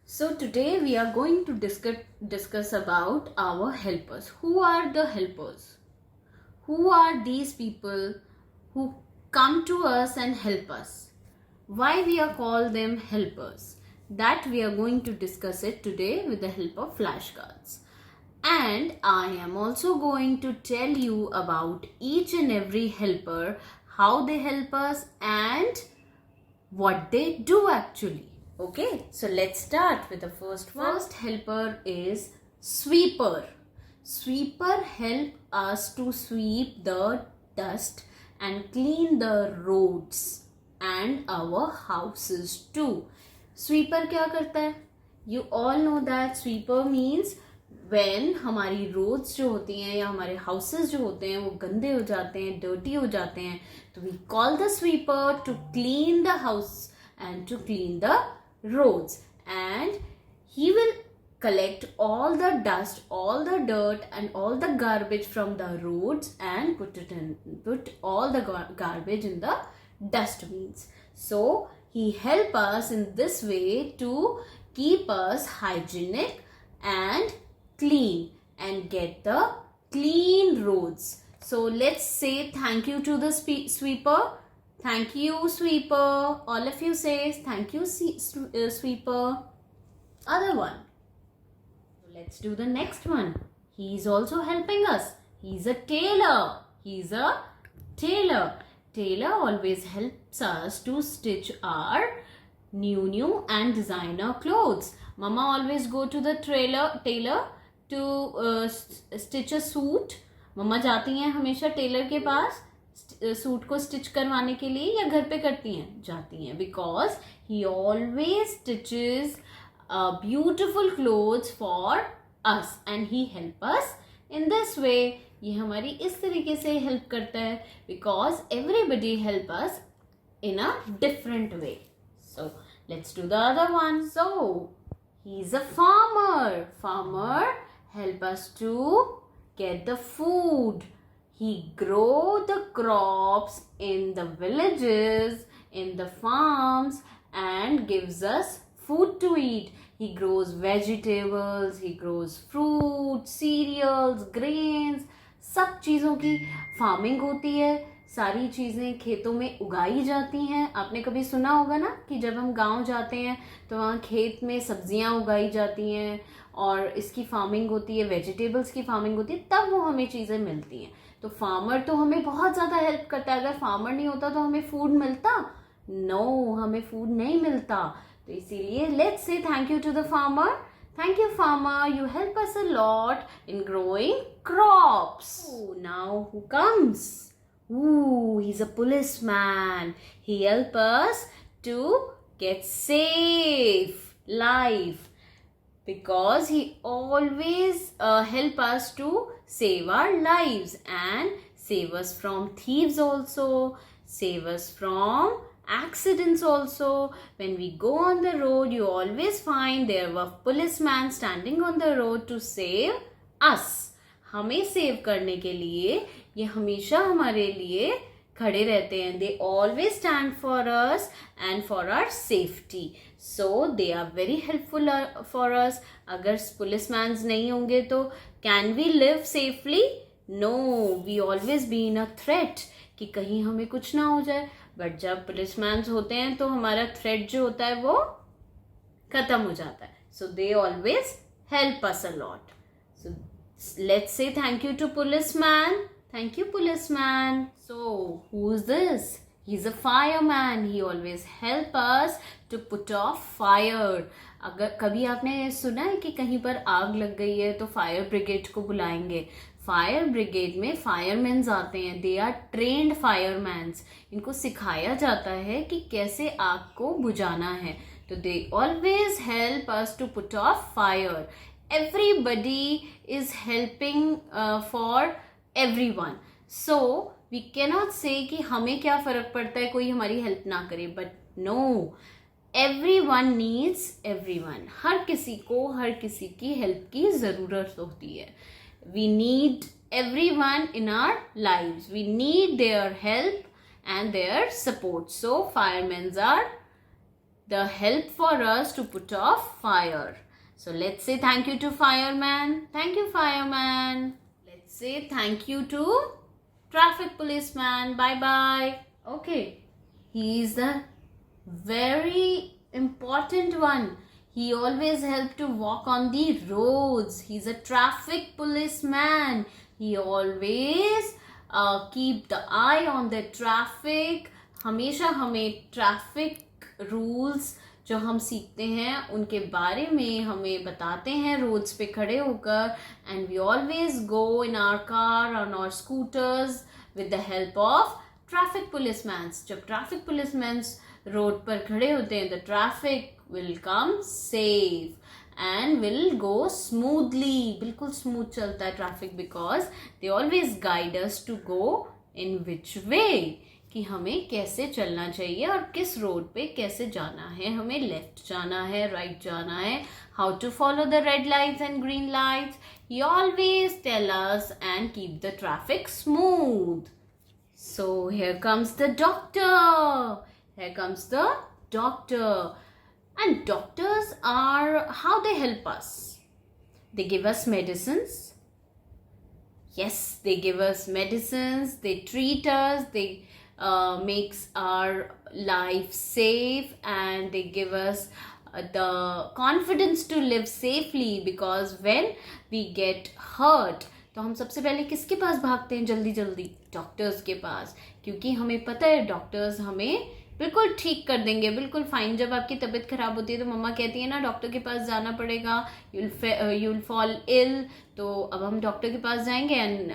So today we are going to discuss about our helpers. Who are the helpers? Who are these people who come to us and help us? Why we are called them helpers? That we are going to discuss it today with the help of flashcards. And I am also going to tell you about each and every helper, how they help us and what they do actually. Okay, so let's start with the first one. First helper is sweeper. Sweeper help us to sweep the dust and clean the roads and our houses too. Sweeper क्या करता है? You all know that sweeper means when हमारी roads जो होती हैं या हमारे houses जो होते हैं वो गंदे हो जाते हैं, डर्टी हो जाते हैं, तो we call the sweeper to clean the house and to clean the roads, and he will collect all the dust, all the dirt and all the garbage from the roads and put all the garbage in the dustbins. So he help us in this way to keep us hygienic and clean and get the clean roads. So let's say thank you to the sweeper. Thank you, sweeper. All of you say thank you, sweeper. Other one. So let's do the next one. He is also helping us. He's a tailor. He's a tailor. Tailor always helps us to stitch our new and designer clothes. Mama always go to the tailor to stitch a suit. Mama जाती हैं हमेशा Taylor के पास suit को stitch करवाने के लिए, या घर पे करती हैं? जाती हैं, because he always stitches beautiful clothes for us and he help us in this way. ये हमारी इस तरीके से हेल्प करता है because everybody help us in a different way. So let's do the other one. So he is a farmer. Farmer help us to get the food. He grow the crops in the villages, in the farms, and gives us food to eat. He grows vegetables, he grows fruit, cereals, grains. सब चीज़ों की farming होती है. सारी चीज़ें खेतों में उगाई जाती हैं. आपने कभी सुना होगा ना कि जब हम गांव जाते हैं तो वहाँ खेत में सब्जियां उगाई जाती हैं और इसकी फार्मिंग होती है, वेजिटेबल्स की फार्मिंग होती है, तब वो हमें चीज़ें मिलती हैं. तो फार्मर तो हमें बहुत ज़्यादा हेल्प करता है. अगर फार्मर नहीं होता तो हमें फूड मिलता? नो, हमें फूड नहीं मिलता. तो इसीलिए let's say thank you to the farmer. Thank you, farmer. You help us a lot in growing crops. Oh, now who comes? Ooh, he's a policeman. He helps us to get safe life because he always help us to save our lives and save us from thieves also, save us from accidents also. When we go on the road, you always find there were policemen standing on the road to save us. हमें save करने के लिए ये हमेशा हमारे लिए खड़े रहते हैं. They always stand for us and for our safety. So they are very helpful for us. अगर policemen नहीं होंगे तो can we live safely? No, we always be in a threat कि कहीं हमें कुछ ना हो जाए. बट जब पुलिसमैन होते हैं तो हमारा थ्रेट जो होता है वो खत्म हो जाता है. So they always help us a lot. So let's say thank you to policeman. Thank you policeman. So who is this? He is a fireman. He always help us to put off fire. अगर कभी आपने सुना है कि कहीं पर आग लग गई है तो फायर ब्रिगेड को बुलाएंगे. फायर ब्रिगेड में फायरमैन्स आते हैं. They are trained firemans. इनको सिखाया जाता है कि कैसे आग को बुझाना है. तो they always help us to put off fire. Everybody is helping for everyone. So we cannot say कि हमें क्या फर्क पड़ता है कोई हमारी हेल्प ना करे. But no, everyone needs everyone. हर किसी को हर किसी की हेल्प की ज़रूरत होती है. We need everyone in our lives. We need their help and their support. So firemen are the help for us to put off fire. So let's say thank you to fireman. Thank you, fireman. Let's say thank you to traffic policeman. Bye bye. Okay. He is the very important one. He always helped to walk on the roads. He's a traffic policeman. He always keep the eye on the traffic. हमेशा हमें traffic rules जो हम सीखते हैं उनके बारे में हमें बताते हैं रोड्स पे खड़े होकर. And we always go in our car on our scooters with the help of traffic policeman. जब ट्रैफिक पुलिसमैन रोड पर खड़े होते हैं, the traffic will come safe and will go smoothly. बिल्कुल स्मूथ चलता है traffic because they always guide us to go in which way, कि हमें कैसे चलना चाहिए और किस रोड पे कैसे जाना है. हमें लेफ्ट जाना है, राइट जाना है, how to follow the red lights and green lights. He always tell us and keep the traffic smooth. So here comes the doctor. Here comes the doctor. And doctors are how they help us. They give us medicines. Yes, they give us medicines. They treat us. They makes our life safe, and they give us the confidence to live safely. Because when we get hurt, तो हम सबसे पहले किसके पास भागते हैं जल्दी जल्दी? Doctors के पास. क्योंकि हमें पता है डॉक्टर्स हमें बिल्कुल ठीक कर देंगे, बिल्कुल फाइन. जब आपकी तबीयत खराब होती है तो मम्मा कहती है ना डॉक्टर के पास जाना पड़ेगा, यू विल फॉल इल. तो अब हम डॉक्टर के पास जाएंगे and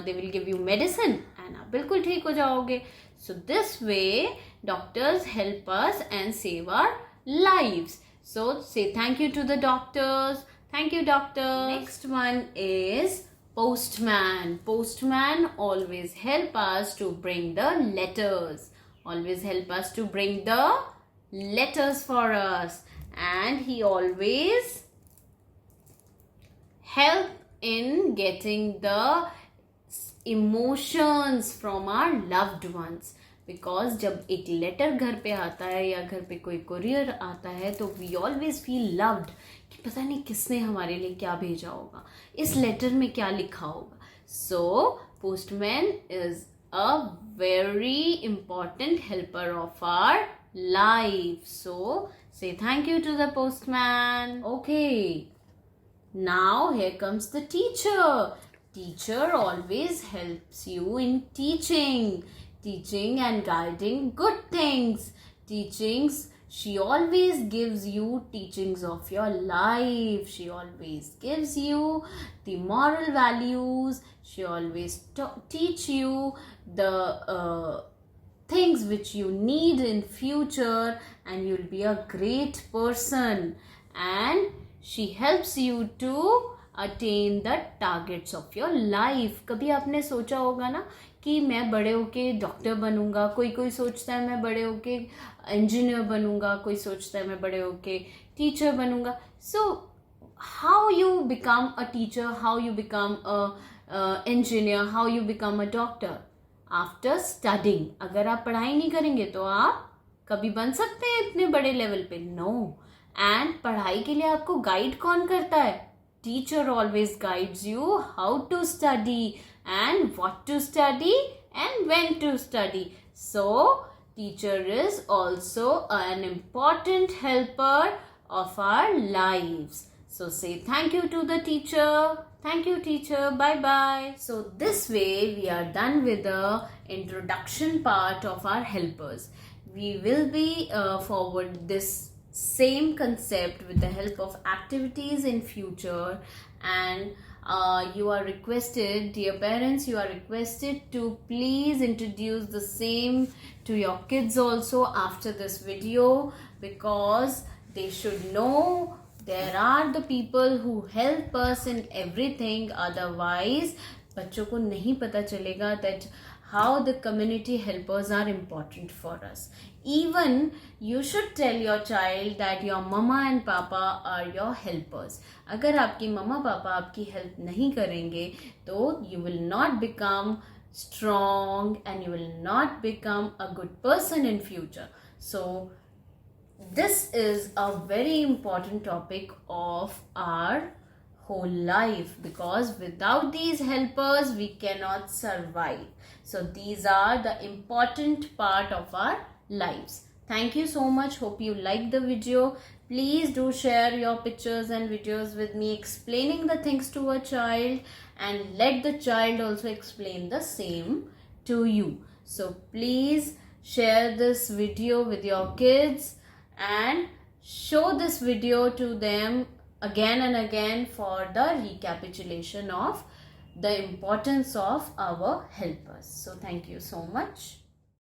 they will give you medicine and आप बिल्कुल ठीक हो जाओगे. So this way doctors help us and save our lives. So say thank you to the doctors. Thank you doctor. Next one is postman. Postman always help us to bring the letters. Always help us to bring the letters for us. And he always help in getting the emotions from our loved ones. Because जब एक letter घर पे आता है या घर पे कोई कुरियर आता है तो वी ऑलवेज फील लव्ड, कि पता नहीं किसने हमारे लिए क्या भेजा होगा, इस लेटर में क्या लिखा होगा. So postman is a very important helper of our life. So say thank you to the postman. Okay, now here comes the teacher. Teacher always helps you in teaching and guiding good things. Teachings, she always gives you teachings of your life. She always gives you the moral values. She always teach you the things which you need in future, and you'll be a great person. And she helps you to attain the targets of your life. कभी आपने सोचा होगा ना कि मैं बड़े होके doctor बनूंगा, कोई सोचता है मैं बड़े होके इंजीनियर बनूंगा, कोई सोचता है मैं बड़े होके टीचर बनूंगा. So how you become a teacher, how you become a engineer, how you become a doctor? After studying. अगर आप पढ़ाई नहीं करेंगे तो आप कभी बन सकते हैं इतने बड़े लेवल पे? नो. एंड पढ़ाई के लिए आपको गाइड कौन करता है? Teacher always guides you how to study and what to study and when to study. So, teacher is also an important helper of our lives. So, say thank you to the teacher. Thank you, teacher. Bye-bye. So, this way we are done with the introduction part of our helpers. We will be forward this same concept with the help of activities in future. And you are requested, dear parents, you are requested to please introduce the same to your kids also after this video, because they should know there are the people who help us in everything. Otherwise बच्चों को नहीं पता चलेगा that how the community helpers are important for us. Even you should tell your child that your mama and papa are your helpers. अगर आपकी मम्मा पापा आपकी help नहीं करेंगे तो you will not become strong and you will not become a good person in future. So this is a very important topic of our whole life, because without these helpers we cannot survive. So these are the important part of our lives. Thank you so much. Hope you liked the video. Please do share your pictures and videos with me explaining the things to a child, and let the child also explain the same to you. So please share this video with your kids and show this video to them again and again for the recapitulation of the importance of our helpers. So thank you so much.